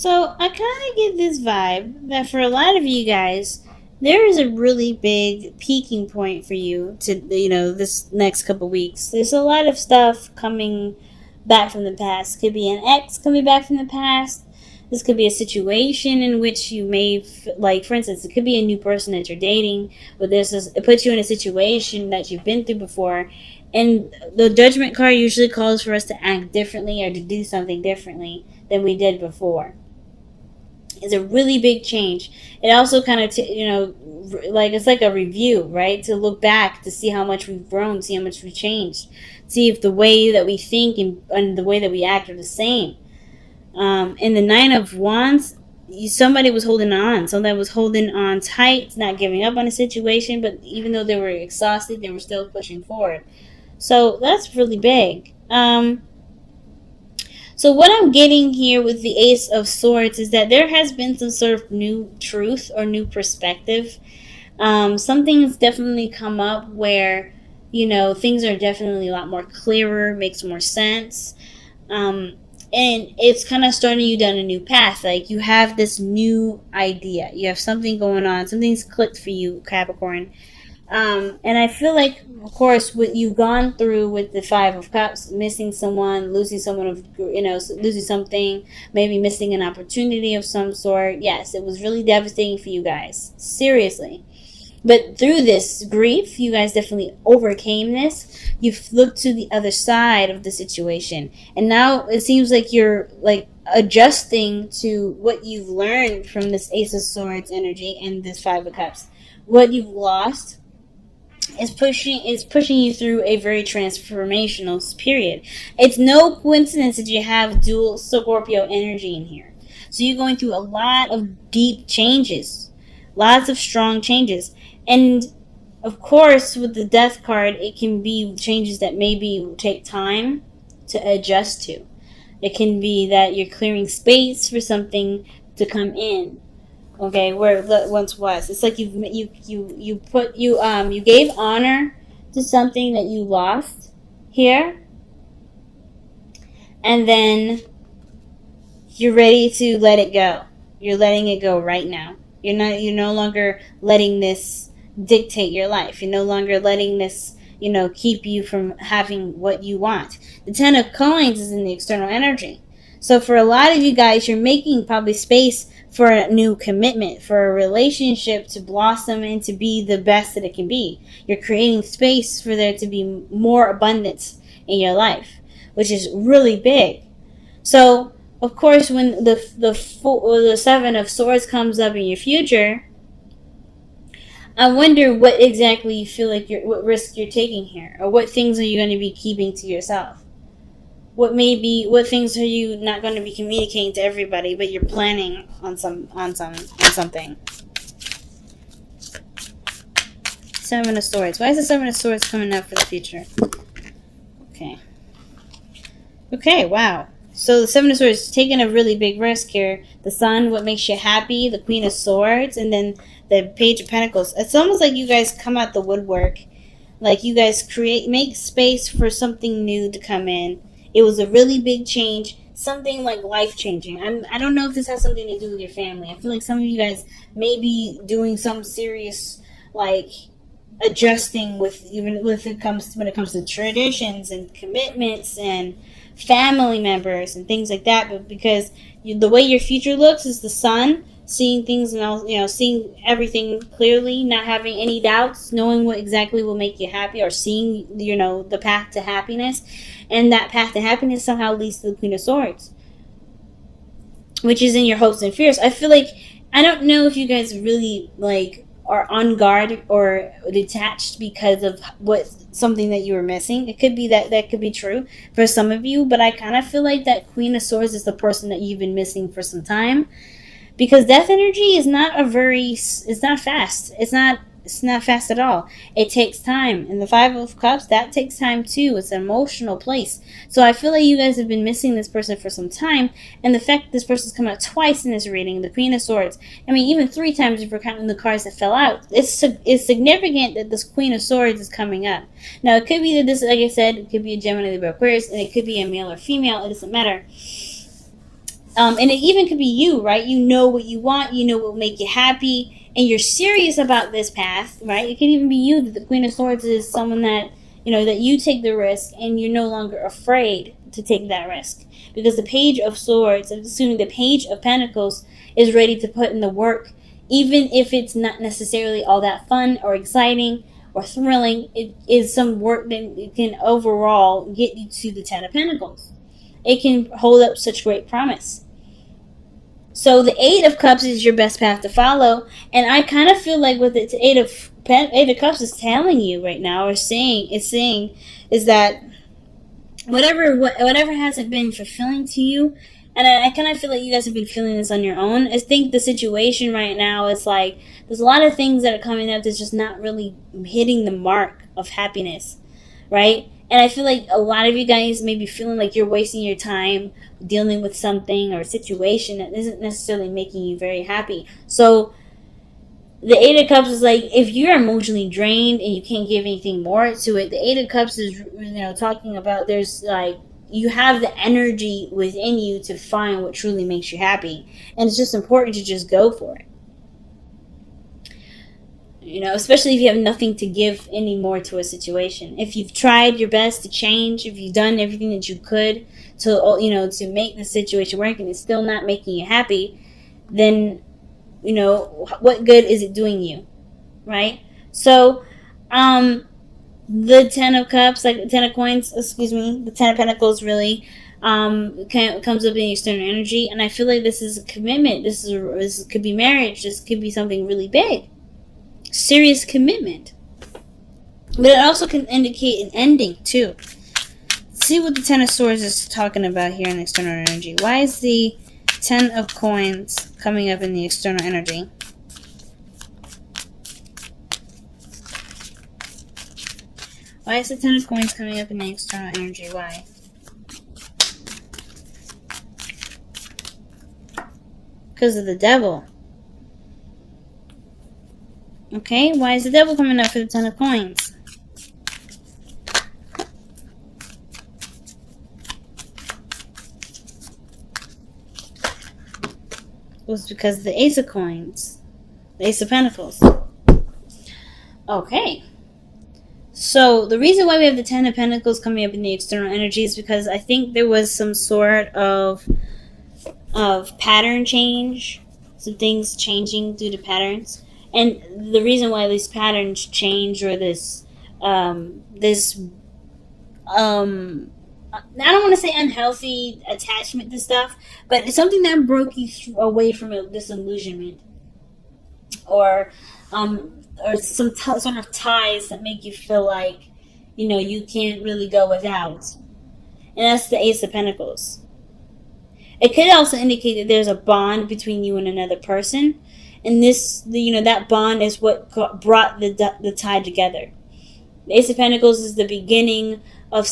So I kind of get this vibe that for a lot of you guys, there is a really big peaking point for you to, this next couple weeks. There's a lot of stuff coming back from the past. Could be an ex coming back from the past. This could be a situation in which you may, like, for instance, it could be a new person that you're dating, but it puts you in a situation that you've been through before. And the judgment card usually calls for us to act differently or to do something differently than we did before. It's a really big change. It also kind of, like it's like a review, right? To look back to see how much we've grown, see how much we've changed, see if the way that we think and the way that we act are the same. In the Nine of Wands, somebody was holding on. Somebody was holding on tight, not giving up on a situation, but even though they were exhausted, they were still pushing forward. So that's really big. So what I'm getting here with the Ace of Swords is that there has been some sort of new truth or new perspective. Something's definitely come up where, things are definitely a lot more clearer, makes more sense. And it's kind of starting you down a new path. Like, you have this new idea. You have something going on. Something's clicked for you, Capricorn. And I feel like, of course, what you've gone through with the Five of Cups, missing someone, losing someone, losing something, maybe missing an opportunity of some sort. Yes, it was really devastating for you guys. Seriously. But through this grief, you guys definitely overcame this. You've looked to the other side of the situation. And now it seems like you're adjusting to what you've learned from this Ace of Swords energy and this Five of Cups. What you've lost is pushing you through a very transformational period. It's no coincidence that you have dual Scorpio energy in here. So you're going through a lot of deep changes, lots of strong changes. And of course, with the Death card, it can be changes that maybe take time to adjust to. It can be that you're clearing space for something to come in. Okay, where it once was. It's like you gave honor to something that you lost here, and then you're ready to let it go. You're letting it go right now. You're no longer letting this dictate your life. You're no longer letting this, keep you from having what you want. The Ten of Coins is in the external energy. So for a lot of you guys, you're making probably space for a new commitment, for a relationship to blossom and to be the best that it can be. You're creating space for there to be more abundance in your life, which is really big. So, of course, when the Seven of Swords comes up in your future, I wonder what exactly you feel like what risk you're taking here, or what things are you going to be keeping to yourself. What things are you not going to be communicating to everybody, but you're planning on something. Seven of Swords. Why is the Seven of Swords coming up for the future? Okay, wow. So the Seven of Swords is taking a really big risk here. The Sun, what makes you happy, the Queen of Swords, and then the Page of Pentacles. It's almost like you guys come out the woodwork. Like you guys make space for something new to come in. It was a really big change, something like life-changing. I don't know if this has something to do with your family. I feel like some of you guys may be doing some serious, adjusting when it comes to traditions and commitments and family members and things like that. But because the way your future looks is the Sun, seeing things and seeing everything clearly, not having any doubts, knowing what exactly will make you happy, or seeing the path to happiness, and that path to happiness somehow leads to the Queen of Swords, which is in your hopes and fears. I feel like, I don't know if you guys really are on guard or detached because of something that you were missing. It could be that could be true for some of you, but I kind of feel like that Queen of Swords is the person that you've been missing for some time. Because death energy is it's not fast. It's not fast at all. It takes time. And the Five of Cups, that takes time too. It's an emotional place. So I feel like you guys have been missing this person for some time. And the fact that this person's come out twice in this reading, the Queen of Swords, I mean, even 3 times if we're counting the cards that fell out, it's significant that this Queen of Swords is coming up. Now, it could be that this, like I said, it could be a Gemini, Libra, Aquarius, and it could be a male or female. It doesn't matter. And it even could be you, right? You know what you want, you know what will make you happy, and you're serious about this path, right? It could even be you. That the Queen of Swords is someone that, that you take the risk and you're no longer afraid to take that risk. Because the Page of Swords, assuming the Page of Pentacles, is ready to put in the work, even if it's not necessarily all that fun or exciting or thrilling. It is some work that can overall get you to the Ten of Pentacles. It can hold up such great promise. So the Eight of Cups is your best path to follow, and I kind of feel like what the Eight of Cups is telling you right now, or saying, is that whatever hasn't been fulfilling to you, and I kind of feel like you guys have been feeling this on your own. I think the situation right now is like there's a lot of things that are coming up that's just not really hitting the mark of happiness, right? And I feel like a lot of you guys may be feeling like you're wasting your time dealing with something or a situation that isn't necessarily making you very happy. So the Eight of Cups is like, if you're emotionally drained and you can't give anything more to it, the Eight of Cups is, talking about there's like, you have the energy within you to find what truly makes you happy. And it's just important to just go for it. Especially if you have nothing to give anymore to a situation. If you've tried your best to change, if you've done everything that you could to make the situation work and it's still not making you happy, then, what good is it doing you, right? So, the Ten of Cups, like the Ten of Coins, the Ten of Pentacles really comes up in external energy, and I feel like this is a commitment. This could be marriage. This could be something really big. Serious commitment. But it also can indicate an ending too. Let's see what the Ten of Swords is talking about here in external energy. Why is the Ten of Coins coming up in the external energy? Why is the Ten of Coins coming up in the external energy? Why? Because of the Devil. Okay, why is the Devil coming up for the Ten of Coins? It was because of the Ace of Coins. The Ace of Pentacles. Okay. So, the reason why we have the Ten of Pentacles coming up in the external energy is because I think there was some sort of pattern change. Some things changing due to patterns. And the reason why these patterns change, or I don't want to say unhealthy attachment to stuff, but it's something that broke you away from a disillusionment, or some sort of ties that make you feel like, you can't really go without. And that's the Ace of Pentacles. It could also indicate that there's a bond between you and another person. And this, that bond is what brought the tie together. The Ace of Pentacles is the beginning of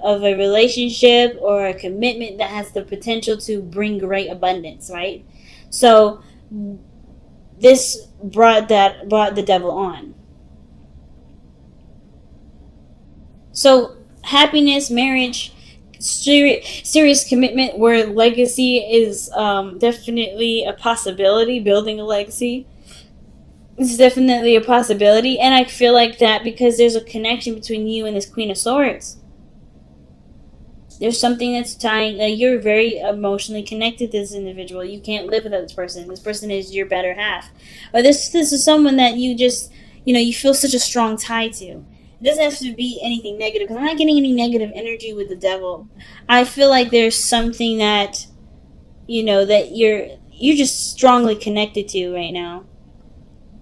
a relationship or a commitment that has the potential to bring great abundance, right? So this brought the Devil on. So happiness, marriage, serious commitment where legacy is definitely a possibility. Building a legacy is definitely a possibility, and I feel like that because there's a connection between you and this Queen of Swords. There's something that's tying, you're very emotionally connected to this individual. You can't live without this person. This person is your better half, or this is someone that you just you feel such a strong tie to. It doesn't have to be anything negative, because I'm not getting any negative energy with the Devil. I feel like there's something that, that you're just strongly connected to right now.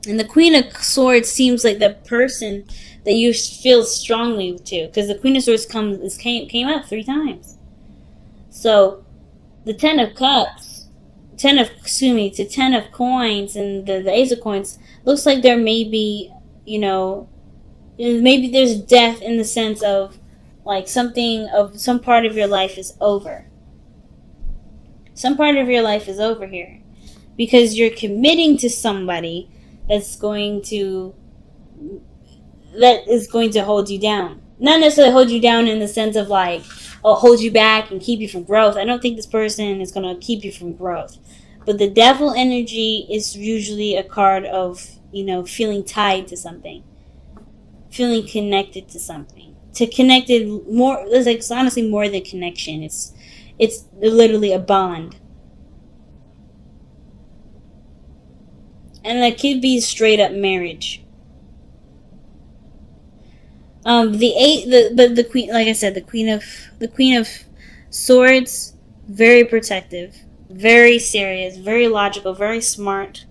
And the Queen of Swords seems like the person that you feel strongly to, because the Queen of Swords came up 3 times. So, the Ten of Cups, Ten of Coins, and the Ace of Coins looks like there may be, maybe there's death in the sense of like some part of your life is over. Some part of your life is over here because you're committing to somebody that is going to hold you down. Not necessarily hold you down in the sense of like, hold you back and keep you from growth. I don't think this person is going to keep you from growth. But the devil energy is usually a card of, feeling tied to something, feeling connected to something. To connected more, it's honestly more than connection. It's literally a bond. And that could be straight up marriage. The queen, like I said, the queen of swords, very protective, very serious, very logical, very smart.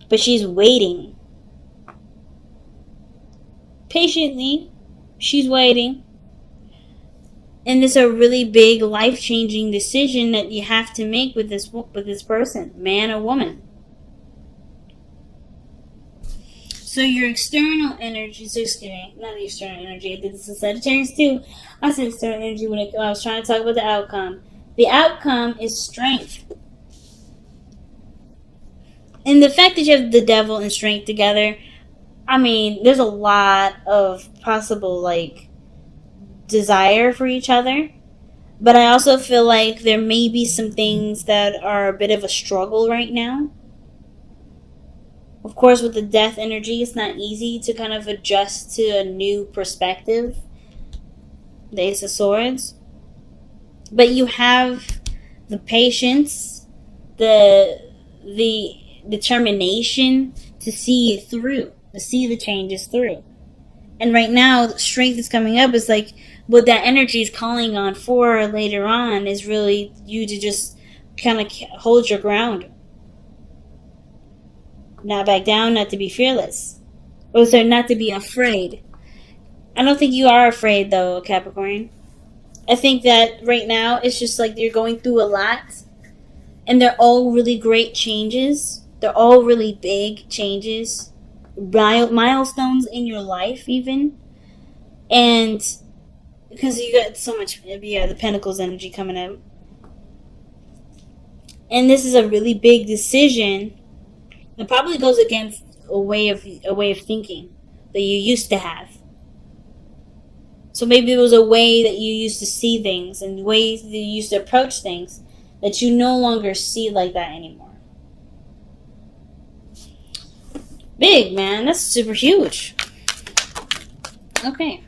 But she's waiting. Patiently, she's waiting. And it's a really big life-changing decision that you have to make with this person, man or woman. So your external energy, not the external energy, I did this in Sagittarius too. I said external energy when I was trying to talk about the outcome. The outcome is strength. And the fact that you have the devil and strength together, I mean, there's a lot of possible, desire for each other. But I also feel like there may be some things that are a bit of a struggle right now. Of course, with the death energy, it's not easy to kind of adjust to a new perspective. The Ace of Swords. But you have the patience, the determination to see it through, to see the changes through. And right now, strength is coming up. It's like what that energy is calling on for later on is really you to just kind of hold your ground. Not back down, not to be fearless. Or sorry, not to be afraid. I don't think you are afraid though, Capricorn. I think that right now it's just like you're going through a lot. And they're all really great changes. They're all really big changes. Milestones in your life even. And because you got so much, the Pentacles energy coming up. And this is a really big decision. It probably goes against a way of thinking that you used to have. So maybe it was a way that you used to see things and ways that you used to approach things that you no longer see like that anymore. Big, man. That's super huge. Okay.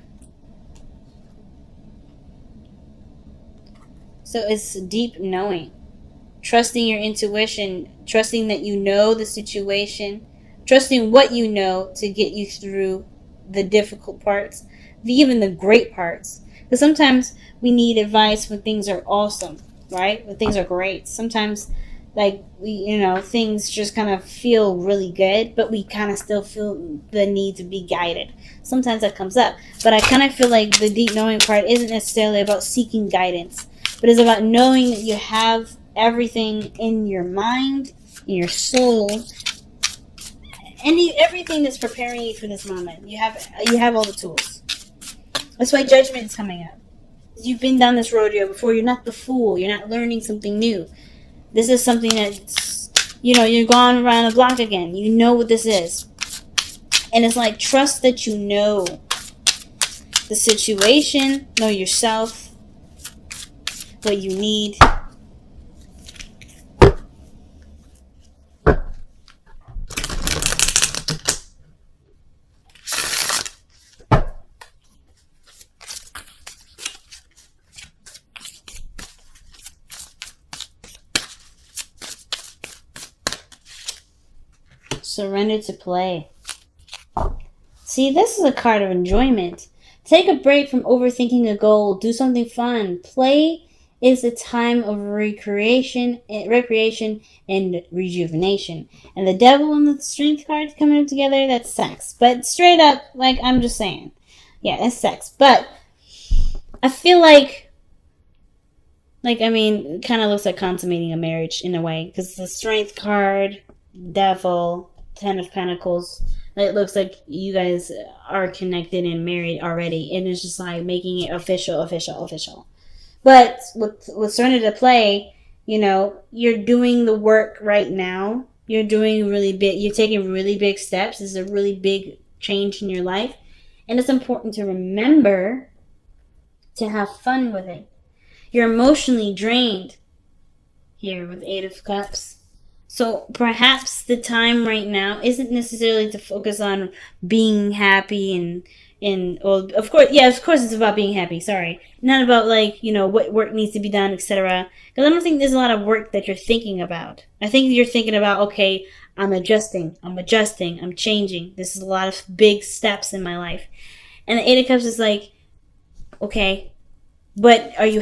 So it's deep knowing. Trusting your intuition, trusting that you know the situation, trusting what you know to get you through the difficult parts, even the great parts. Because sometimes we need advice when things are awesome, right? When things are great. Sometimes, things just kind of feel really good, but we kind of still feel the need to be guided. Sometimes that comes up. But I kind of feel like the deep knowing part isn't necessarily about seeking guidance, but it's about knowing that you have everything in your mind, in your soul, and everything that's preparing you for this moment. You have all the tools. That's why judgment is coming up. You've been down this rodeo before. You're not the fool. You're not learning something new. This is something that's, you're going around the block again. You know what this is. And it's like, trust that you know the situation, know yourself, what you need. Surrender to play. See, this is a card of enjoyment. Take a break from overthinking a goal. Do something fun. Play is a time of recreation and rejuvenation. And the devil and the strength cards coming up together, that's sex. But straight up, I'm just saying. Yeah, that's sex. But I feel it kind of looks like consummating a marriage in a way. Because the strength card, devil, 10 of Pentacles, it looks like you guys are connected and married already. And it's just like making it official. But with Surrender to Play, you're doing the work right now. You're doing you're taking really big steps. This is a really big change in your life. And it's important to remember to have fun with it. You're emotionally drained here with Eight of Cups. So perhaps the time right now isn't necessarily to focus on being happy and well, of course, yeah, of course it's about being happy. Sorry, not about like what work needs to be done, etc. Because I don't think there's a lot of work that you're thinking about. I think you're thinking about, okay, I'm adjusting, I'm changing. This is a lot of big steps in my life, and the Eight of Cups is like, okay, but are you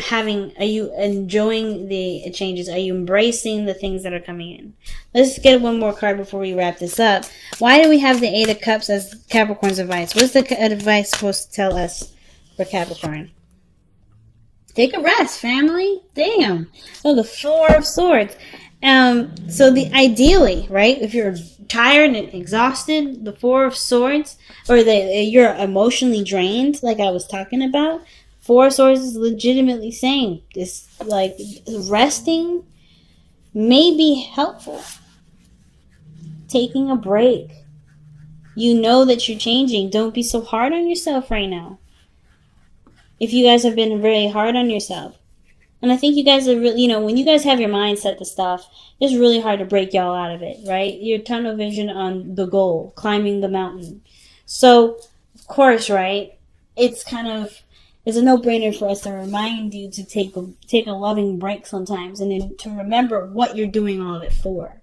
enjoying the changes? Are you embracing the things that are coming in? Let's get one more card before we wrap this up. Why do we have the Eight of Cups as Capricorn's advice? What's the advice supposed to tell us for Capricorn? Take a rest, family. Damn. So the Four of Swords. So the ideally, right? If you're tired and exhausted, the Four of Swords, or you're emotionally drained, like I was talking about. Four of Swords is legitimately saying this, like, resting may be helpful. Taking a break. You know that you're changing. Don't be so hard on yourself right now. If you guys have been very hard on yourself. And I think you guys are really, when you guys have your mind set to stuff, it's really hard to break y'all out of it, right? You're tunnel vision on the goal, climbing the mountain. So, of course, right, it's a no-brainer for us to remind you to take a loving break sometimes, and then to remember what you're doing all of it for.